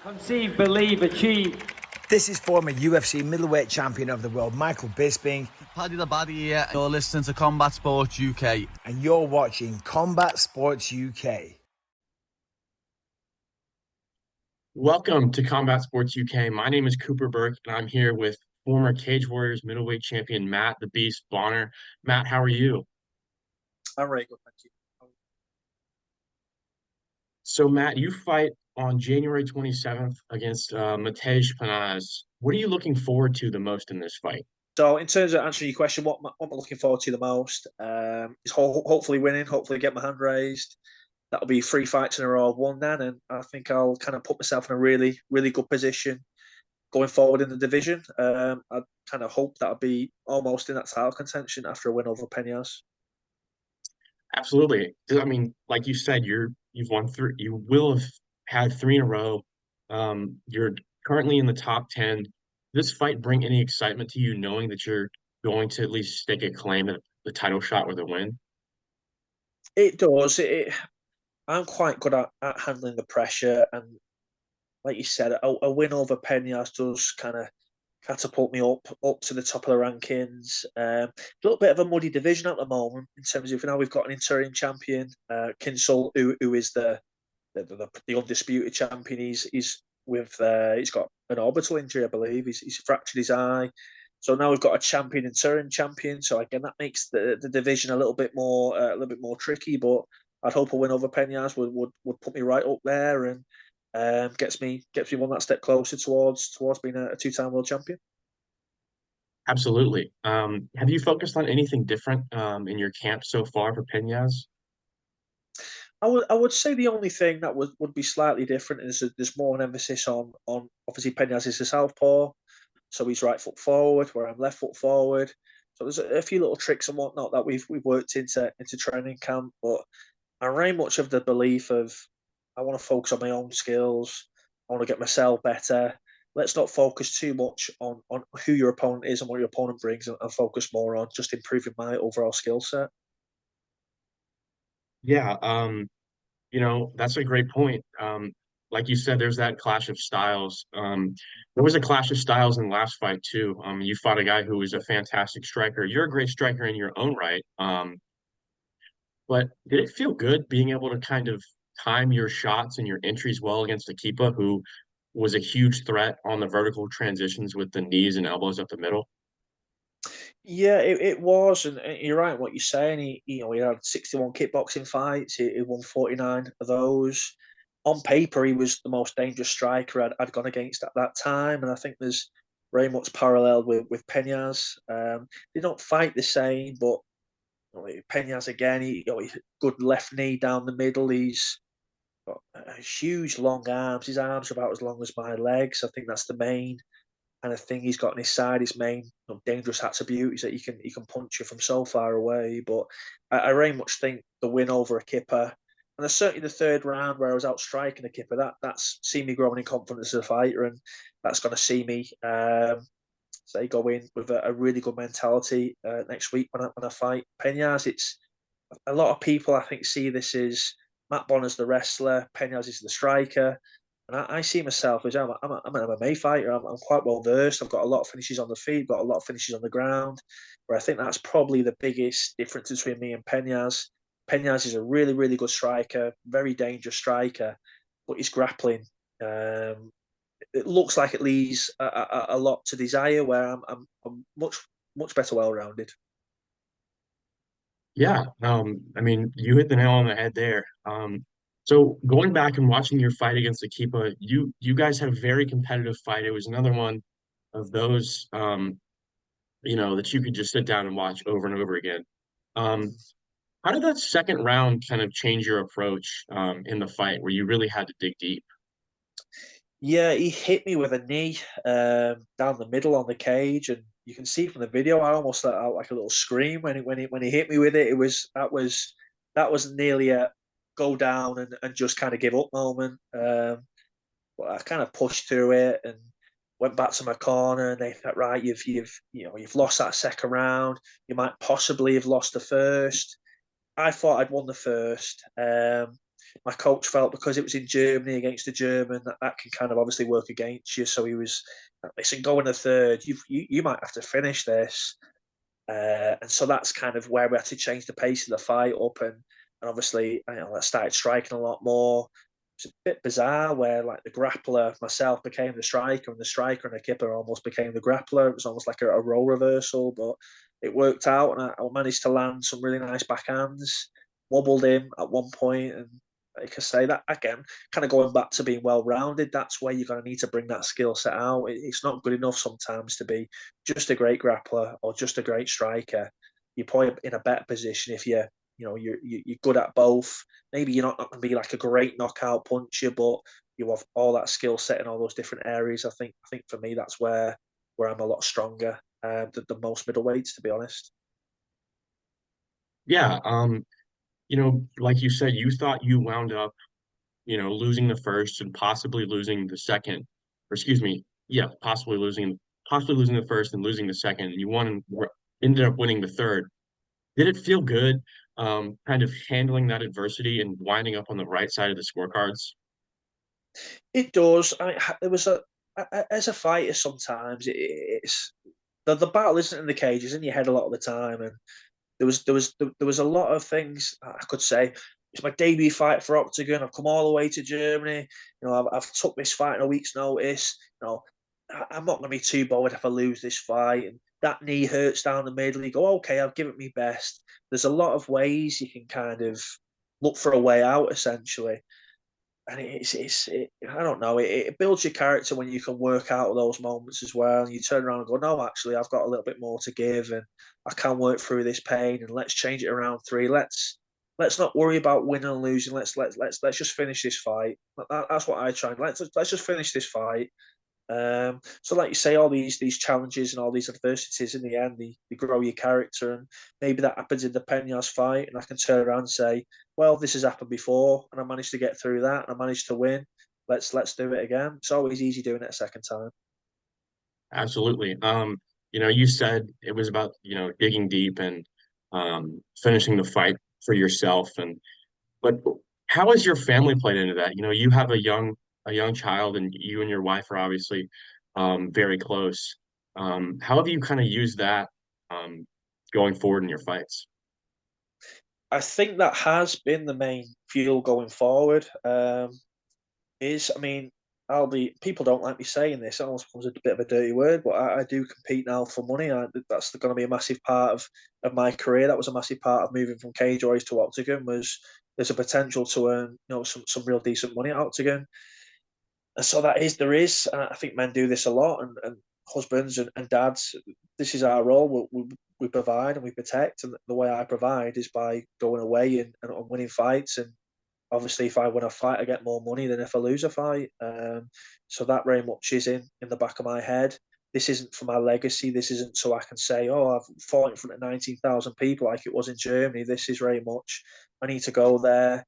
Conceive, believe, achieve. This is former UFC middleweight champion of the world, Michael Bisping. Paddy the Baddy here. You're listening to Combat Sports UK. And you're watching Combat Sports UK. Welcome to Combat Sports UK. My name is Cooper Burke, and I'm here with former Cage Warriors Middleweight champion, Matt the Beast Bonner. Matt, how are you? I'm very good, thank you. So, Matt, you fight on January 27th against Matej Penaz. What are you looking forward to the most in this fight? So, in terms of answering your question, what am I looking forward to the most is hopefully winning, hopefully get my hand raised. That'll be 3 fights in a row I've won then, and I think I'll kind of put myself in a really, really good position going forward in the division. I kind of hope that I'll be almost in that title contention after a win over Penaz. Absolutely. I mean, like you said, you've won 3. You will have had 3 in a row. You're currently in the top 10. Does this fight bring any excitement to you, knowing that you're going to at least stake a claim at the title shot or the win? It does. I'm quite good at handling the pressure, and like you said, a win over Penaz does kind of catapult me up to the top of the rankings. A little bit of a muddy division at the moment in terms of now we've got an interim champion, Kinsel, who is the undisputed champion. He's got an orbital injury, I believe. He's fractured his eye. So now we've got a champion, interim champion. So again, that makes the division a little bit more tricky. But I'd hope a win over Penaz would put me right up there and gets me one that step closer towards being a 2-time world champion. Absolutely. Have you focused on anything different in your camp so far for Penaz? I would say the only thing that would be slightly different is that there's more an emphasis on obviously Penaz is a southpaw, so he's right foot forward, where I'm left foot forward. So there's a few little tricks and whatnot that we've worked into training camp, but I'm very much of the belief of I want to focus on my own skills. I want to get myself better. Let's not focus too much on who your opponent is and what your opponent brings, and focus more on just improving my overall skill set. Yeah, that's a great point. Like you said, there's that clash of styles. There was a clash of styles in the last fight too. You fought a guy who was a fantastic striker. You're a great striker in your own right. But did it feel good being able to kind of time your shots and your entries well against Akipa, who was a huge threat on the vertical transitions with the knees and elbows up the middle? Yeah, it was, and you're right in what you're saying. He had 61 kickboxing fights. He won 49 of those. On paper, he was the most dangerous striker I'd gone against at that time, and I think there's very much parallel with Penaz. They don't fight the same, but Penaz again, he's good left knee down the middle. He's got huge long arms. His arms are about as long as my legs. I think that's the main kind of thing he's got on his side. His main dangerous attribute is that he can punch you from so far away. But I very much think the win over Akipa, and certainly the third round where I was out striking Akipa, that's seen me growing in confidence as a fighter, and that's going to see me go in with a really good mentality next week when I fight Penaz. It's a lot of people I think see this as Matt Bonner's the wrestler, Penaz is the striker. And I see myself as I'm an MMA fighter. I'm quite well versed. I've got a lot of finishes on the feet, got a lot of finishes on the ground. Where I think that's probably the biggest difference between me and Penaz. Penaz is a really, really good striker, very dangerous striker, but his grappling, it looks like it leaves a lot to desire. Where I'm much better well rounded. Yeah, I mean, you hit the nail on the head there. So going back and watching your fight against Akipa, you guys had a very competitive fight. It was another one of those, that you could just sit down and watch over and over again. How did that second round kind of change your approach in the fight, where you really had to dig deep? Yeah, he hit me with a knee down the middle on the cage, and you can see from the video I almost let out like a little scream when he hit me with it. That was nearly a go down and just kind of give up moment. But I kind of pushed through it and went back to my corner, and they thought, right, you've lost that second round. You might possibly have lost the first. I thought I'd won the first. my coach felt because it was in Germany against a German that can kind of obviously work against you. So he was, listen, go in the third. You might have to finish this. And so that's kind of where we had to change the pace of the fight up, and obviously I started striking a lot more. It's a bit bizarre where like the grappler myself became the striker, and the striker and Akipa almost became the grappler. It was almost like a role reversal, but it worked out, and I managed to land some really nice backhands. Wobbled him at one point, and like I say, that again, kind of going back to being well rounded. That's where you're going to need to bring that skill set out. It's not good enough sometimes to be just a great grappler or just a great striker. You're probably in a better position if you're good at both. Maybe you're not going to be like a great knockout puncher, but you have all that skill set in all those different areas. I think for me that's where I'm a lot stronger than most middleweights, to be honest. Yeah, like you said, you thought you wound up, losing the first and possibly losing the second, or excuse me, yeah, possibly losing the first and losing the second, and ended up winning the third. Did it feel good, kind of handling that adversity and winding up on the right side of the scorecards? It does. There was as a fighter sometimes it's the battle isn't in the cage, it's in your head a lot of the time, and there was a lot of things I could say. It's my debut fight for Oktagon. I've come all the way to Germany. I've took this fight in a week's notice. I'm not going to be too bothered if I lose this fight. And that knee hurts down the middle. You go, okay, I've given me best. There's a lot of ways you can kind of look for a way out, essentially. And I don't know, it builds your character when you can work out of those moments as well. And you turn around and go, no, actually, I've got a little bit more to give, and I can work through this pain. And let's change it around three. Let's not worry about winning and losing. Let's just finish this fight. That's what I try. Let's just finish this fight. So, like you say, all these challenges and all these adversities in the end, they grow your character, and maybe that happens in the Penaz fight, and I can turn around and say, "Well, this has happened before, and I managed to get through that, and I managed to win. Let's do it again." It's always easy doing it a second time. Absolutely. You said it was about, digging deep and finishing the fight for yourself, but how has your family played into that? You have a young child, and you and your wife are obviously very close. How have you kind of used that um, going forward in your fights? I think that has been the main fuel going forward. I mean, I'll be people don't like me saying this. It almost becomes a bit of a dirty word, but I do compete now for money. That's going to be a massive part of my career. That was a massive part of moving from Cage Warriors to Octagon. Was there's a potential to earn some real decent money at Octagon. And so there is. I think men do this a lot, and husbands and dads. This is our role. We provide and we protect, and the way I provide is by going away and winning fights. And obviously, if I win a fight, I get more money than if I lose a fight. So that very much is in the back of my head. This isn't for my legacy. This isn't so I can say, "Oh, I've fought in front of 19,000 people like it was in Germany." This is very much I need to go there.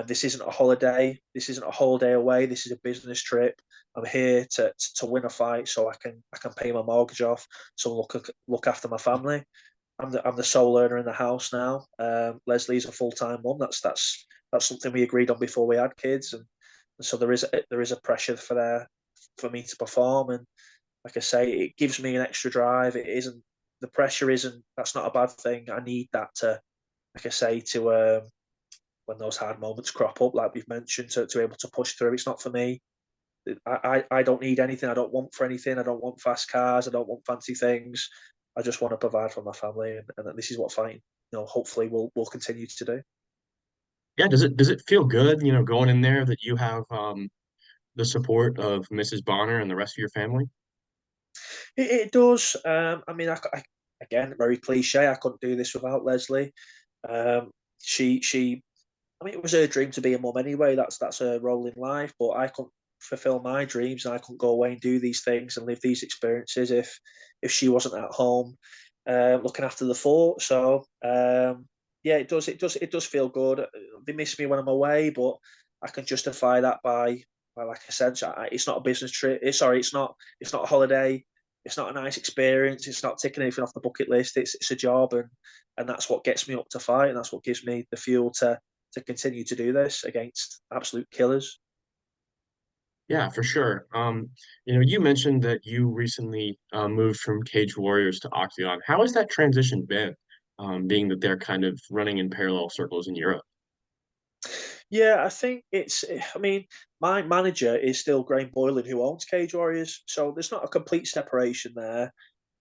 This isn't a holiday. This isn't a whole day away. This is a business trip. I'm here to win a fight so I can pay my mortgage off. So look after my family. I'm the sole earner in the house now. Leslie's a full-time mum. That's something we agreed on before we had kids, and so there is a pressure for me to perform. And like I say, it gives me an extra drive. It isn't the pressure isn't that's not a bad thing. I need that to, like I say, to when those hard moments crop up, like we've mentioned, to be able to push through. It's not for me. I don't need anything. I don't want for anything. I don't want fast cars. I don't want fancy things. I just want to provide for my family, and this is what fighting, hopefully will continue to do. Yeah, does it feel good, going in there that you have the support of Mrs. Bonner and the rest of your family? It does. I mean, again, very cliche. I couldn't do this without Leslie. She I mean, it was her dream to be a mum anyway. That's her role in life. But I couldn't fulfill my dreams, and I couldn't go away and do these things and live these experiences if she wasn't at home looking after the fort. So yeah, it does feel good. They miss me when I'm away, but I can justify that by like I said, it's not a business trip. Sorry, it's not a holiday. It's not a nice experience. It's not ticking anything off the bucket list. It's a job, and that's what gets me up to fight, and that's what gives me the fuel continue to do this against absolute killers. Yeah, for sure. You mentioned that you recently moved from Cage Warriors to Octagon. How has that transition been, being that they're kind of running in parallel circles in Europe? Yeah, I think it's. I mean, my manager is still Graham Boylan, who owns Cage Warriors, so there's not a complete separation there.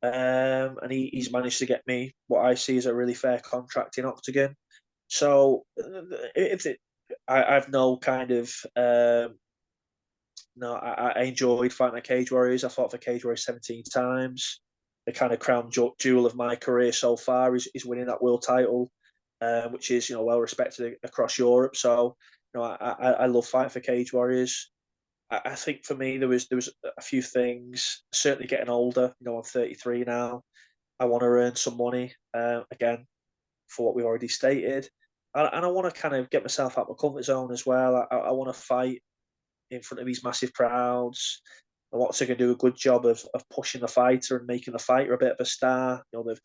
And he's managed to get me what I see as a really fair contract in Octagon. So if it, I've no kind of no, I enjoyed fighting at Cage Warriors. I fought for Cage Warriors 17 times. The kind of crown jewel of my career so far is winning that world title, which is well respected across Europe. So I love fighting for Cage Warriors. I think for me there was a few things. Certainly getting older. I'm 33 now. I want to earn some money again for what we've already stated, and I want to kind of get myself out of my comfort zone as well. I want to fight in front of these massive crowds. And what's going to do a good job of pushing the fighter and making the fighter a bit of a star. You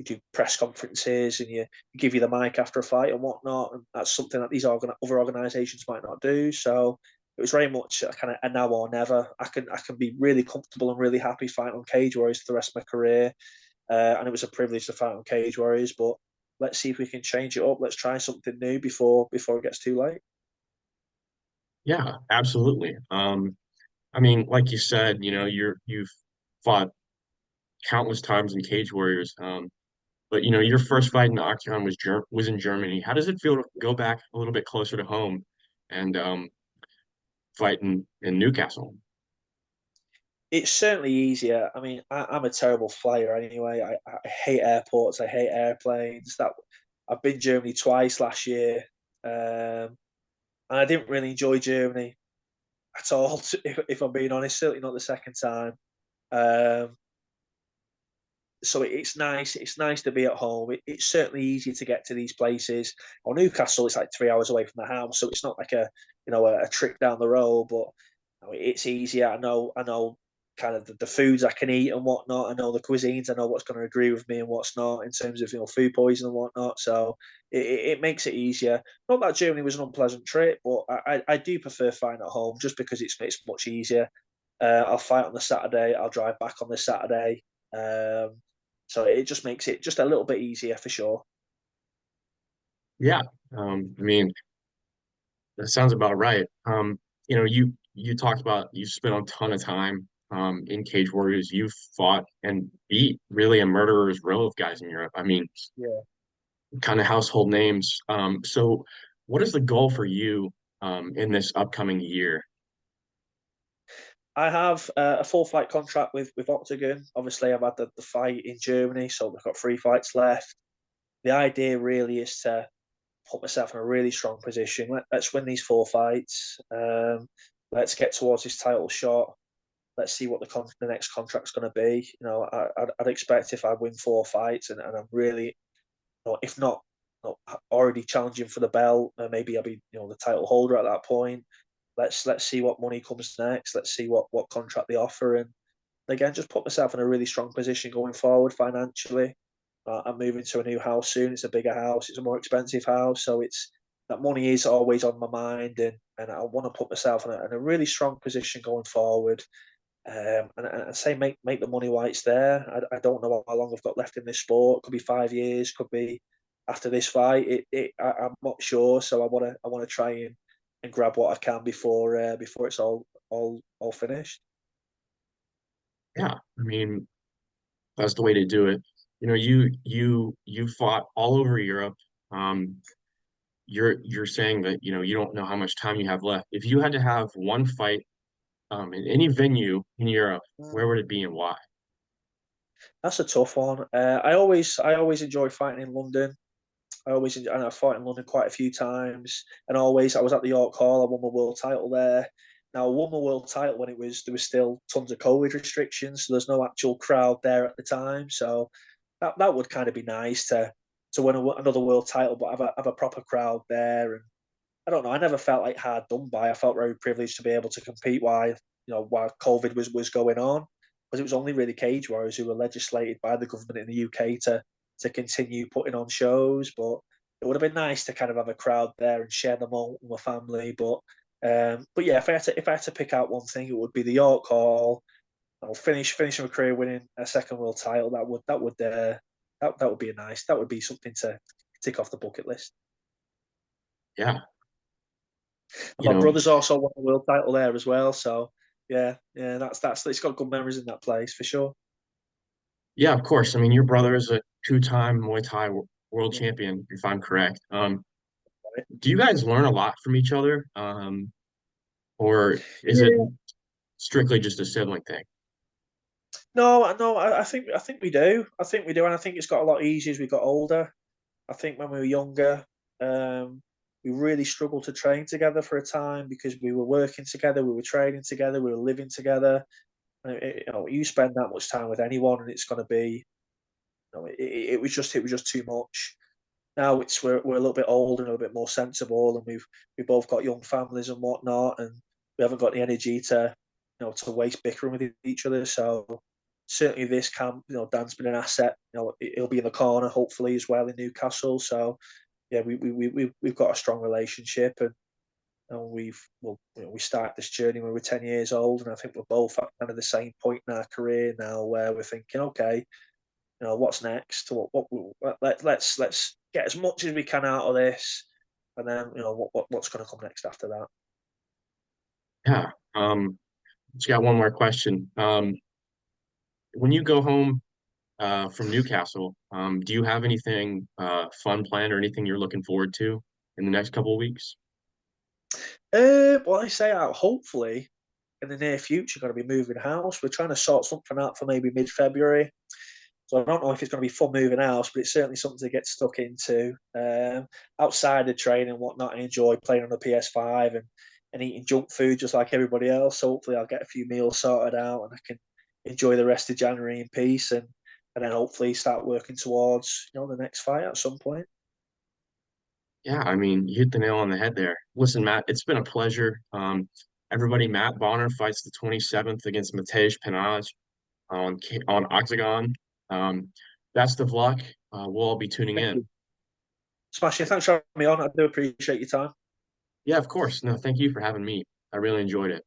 do press conferences and you give you the mic after a fight and whatnot, and that's something that these other organisations might not do. So it was very much a kind of a now or never. I can be really comfortable and really happy fighting on Cage Warriors for the rest of my career, and it was a privilege to fight on Cage Warriors. But let's see if we can change it up. Let's try something new before it gets too late. Yeah, absolutely. I mean, like you said, you've fought countless times in Cage Warriors. But your first fight in the Octagon was in Germany. How does it feel to go back a little bit closer to home and fight in Newcastle? It's certainly easier. I mean, I'm a terrible flyer anyway. I hate airports. I hate airplanes. I've been Germany twice last year, and I didn't really enjoy Germany at all. If I'm being honest, certainly not the second time. Um, so it's nice. It's nice to be at home. It's certainly easy to get to these places. Or Newcastle, it's like 3 hours away from the house, so it's not like a trick down the road. But it's easier. I know kind of the foods I can eat and whatnot. I know the cuisines. I know what's going to agree with me and what's not in terms of food poison and whatnot. So it makes it easier. Not that Germany was an unpleasant trip, but I do prefer fighting at home just because it's much easier. I'll fight on the Saturday. I'll drive back on the Saturday. Um, so it just makes it just a little bit easier for sure. Yeah. I mean, that sounds about right. You talked about you spent a ton of time in Cage Warriors. You fought and beat really a murderer's row of guys in Europe. I mean, Yeah. kind of household names. So what is the goal for you in this upcoming year? I have a full fight contract with Oktagon. Obviously, I've had the fight in Germany, so I've got 3 fights left. The idea really is to put myself in a really strong position. Let's win these 4 fights. Let's get towards this title shot. Let's see what the next contract's going to be. I'd expect if I win 4 fights and I'm really, if not already challenging for the belt, maybe I'll be the title holder at that point. Let's see what money comes next. Let's see what contract they offer, and again, just put myself in a really strong position going forward financially. I'm moving to a new house soon. It's a bigger house. It's a more expensive house, so it's that money is always on my mind, and I want to put myself in a really strong position going forward. And I say make the money while it's there. I don't know how long I've got left in this sport. Could be 5 years. Could be after this fight. I'm not sure. So I want to try and grab what I can before it's all finished. Yeah, I mean, that's the way to do it. You fought all over Europe. Um, you're saying that you don't know how much time you have left. If you had to have one fight in any venue in Europe, where would it be and why? That's a tough one. I always enjoy fighting in London. And I fought in London quite a few times, and always I was at the York Hall. I won my world title there. Now I won my world title when there was still tons of COVID restrictions, so there's no actual crowd there at the time. So that would kind of be nice to win another world title, but have a proper crowd there. And I don't know. I never felt like hard done by. I felt very privileged to be able to compete while COVID was going on, because it was only really Cage Warriors who were legislated by the government in the UK to continue putting on shows. But it would have been nice to kind of have a crowd there and share the moment with my family. But yeah, if I had to pick out one thing, it would be the York Hall. I'll finish my career winning a second world title. That would be that would be something to tick off the bucket list. Yeah, And my brother's also won a world title there as well. So yeah, that's it's got good memories in that place for sure. yeah, of course. I mean, your brother is a two-time Muay Thai world Yeah. champion, if I'm correct. Do you guys learn a lot from each other? Or is it Yeah. strictly just a sibling thing? No, I think we do. I think we do, and I think it's got a lot easier as we got older. I think when we were younger, we really struggled to train together for a time because we were working together, we were training together, we were living together. And you spend that much time with anyone, and it's going to be, it was just too much. Now we're a little bit older and a little bit more sensible, and we've both got young families and whatnot, and we haven't got the energy to to waste bickering with each other. So certainly this camp, Dan's been an asset. He'll be in the corner hopefully as well in Newcastle. So yeah, we've got a strong relationship, and we started this journey when we were 10 years old, and I think we're both at kind of the same point in our career now where we're thinking, okay, what's next? Let's get as much as we can out of this, and then what's going to come next after that. Yeah. Just got one more question. When you go home from Newcastle, do you have anything fun planned or anything you're looking forward to in the next couple of weeks? Well, I say out hopefully in the near future going to be moving house. We're trying to sort something out for maybe mid-February. So I don't know if it's going to be fun moving house, but it's certainly something to get stuck into. Outside of training and whatnot, I enjoy playing on the PS5 and eating junk food just like everybody else. So hopefully I'll get a few meals sorted out and I can enjoy the rest of January in peace and then hopefully start working towards the next fight at some point. Yeah, I mean, you hit the nail on the head there. Listen, Matt, it's been a pleasure. Everybody, Matt Bonner fights the 27th against Matej Penaz on Octagon. Um, Best of luck. We'll all be tuning Thank in. you. Smashing. Thanks for having me on. I do appreciate your time. Yeah, of course. No, thank you for having me. I really enjoyed it.